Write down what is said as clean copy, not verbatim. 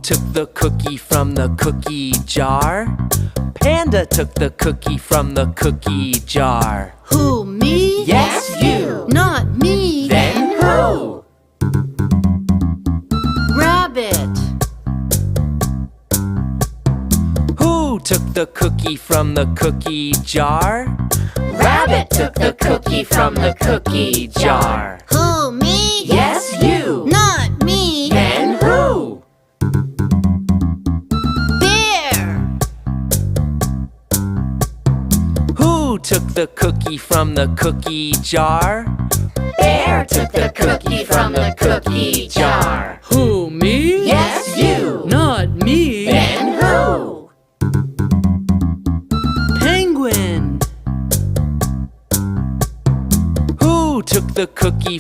took the cookie from the cookie jar? Panda took the cookie from the cookie jar. Who, me? Yes, you. Not me. Then who? Rabbit. Who took the cookie from the cookie jar? Rabbit took the cookie from the cookie jar. Who, me? Yes, you. Not me. Then who? Bear. Who took the cookie from the cookie jar? Bear took the cookie from the cookie jar. Who, me? Yes, you. Not me. Then who? Penguin. Who took the cookie